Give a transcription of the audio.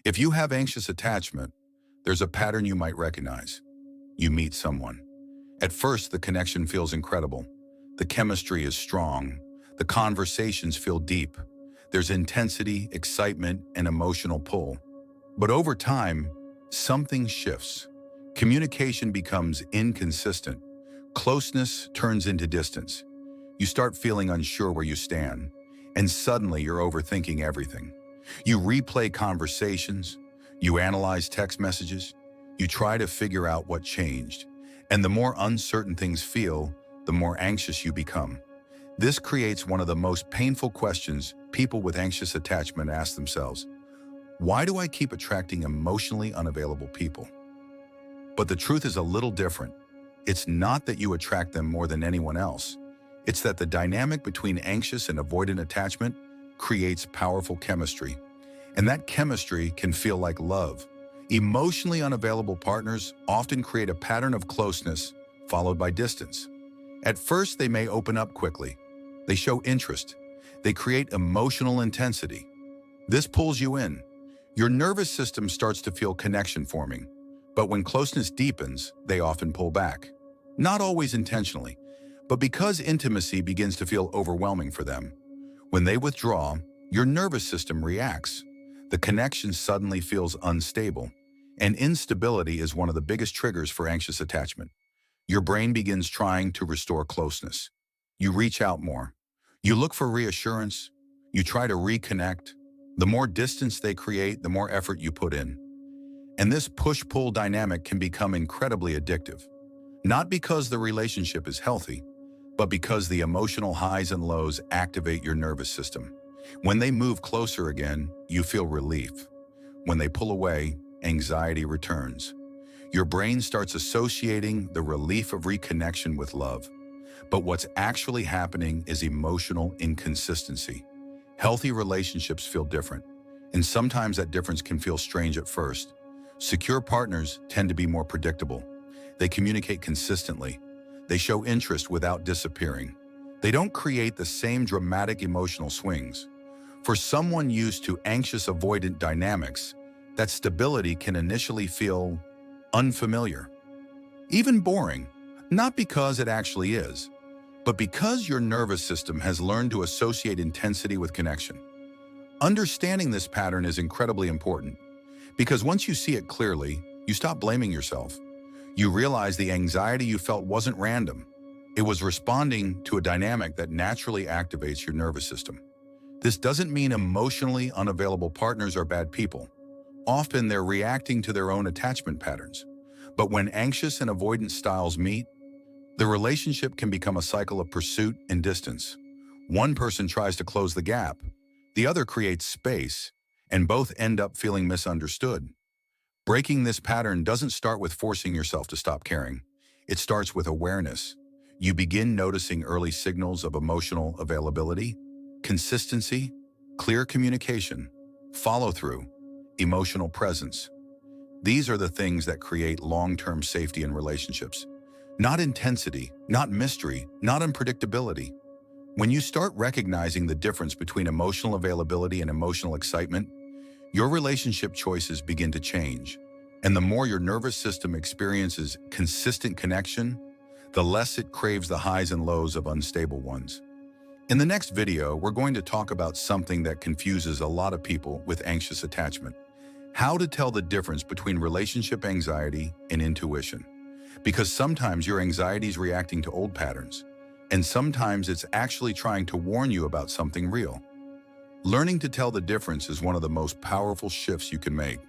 If you have anxious attachment, there's a pattern you might recognize. You meet someone. At first, the connection feels incredible. The chemistry is strong. The conversations feel deep. There's intensity, excitement, and emotional pull. But over time, something shifts. Communication becomes inconsistent. Closeness turns into distance. You start feeling unsure where you stand, and suddenly you're overthinking everything. You replay conversations, you analyze text messages, you try to figure out what changed. And the more uncertain things feel, the more anxious you become. This creates one of the most painful questions people with anxious attachment ask themselves. Why do I keep attracting emotionally unavailable people? But the truth is a little different. It's not that you attract them more than anyone else. It's that the dynamic between anxious and avoidant attachment creates powerful chemistry. And that chemistry can feel like love. Emotionally unavailable partners often create a pattern of closeness followed by distance. At first, they may open up quickly. They show interest. They create emotional intensity. This pulls you in. Your nervous system starts to feel connection forming. But when closeness deepens, they often pull back. Not always intentionally, but because intimacy begins to feel overwhelming for them. When they withdraw, your nervous system reacts. The connection suddenly feels unstable, and instability is one of the biggest triggers for anxious attachment. Your brain begins trying to restore closeness. You reach out more. You look for reassurance. You try to reconnect. The more distance they create, the more effort you put in. And this push-pull dynamic can become incredibly addictive. Not because the relationship is healthy, but because the emotional highs and lows activate your nervous system. When they move closer again, you feel relief. When they pull away, anxiety returns. Your brain starts associating the relief of reconnection with love. But what's actually happening is emotional inconsistency. Healthy relationships feel different, and sometimes that difference can feel strange at first. Secure partners tend to be more predictable. They communicate consistently. They show interest without disappearing. They don't create the same dramatic emotional swings. For someone used to anxious avoidant dynamics, that stability can initially feel unfamiliar, even boring, not because it actually is, but because your nervous system has learned to associate intensity with connection. Understanding this pattern is incredibly important, because once you see it clearly, you stop blaming yourself. You realize the anxiety you felt wasn't random. It was responding to a dynamic that naturally activates your nervous system. This doesn't mean emotionally unavailable partners are bad people. Often they're reacting to their own attachment patterns. But when anxious and avoidant styles meet, the relationship can become a cycle of pursuit and distance. One person tries to close the gap, the other creates space, and both end up feeling misunderstood. Breaking this pattern doesn't start with forcing yourself to stop caring. It starts with awareness. You begin noticing early signals of emotional availability, consistency, clear communication, follow-through, emotional presence. These are the things that create long-term safety in relationships. Not intensity, not mystery, not unpredictability. When you start recognizing the difference between emotional availability and emotional excitement, your relationship choices begin to change. And the more your nervous system experiences consistent connection, the less it craves the highs and lows of unstable ones. In the next video, we're going to talk about something that confuses a lot of people with anxious attachment: how to tell the difference between relationship anxiety and intuition. Because sometimes your anxiety is reacting to old patterns, and sometimes it's actually trying to warn you about something real. Learning to tell the difference is one of the most powerful shifts you can make.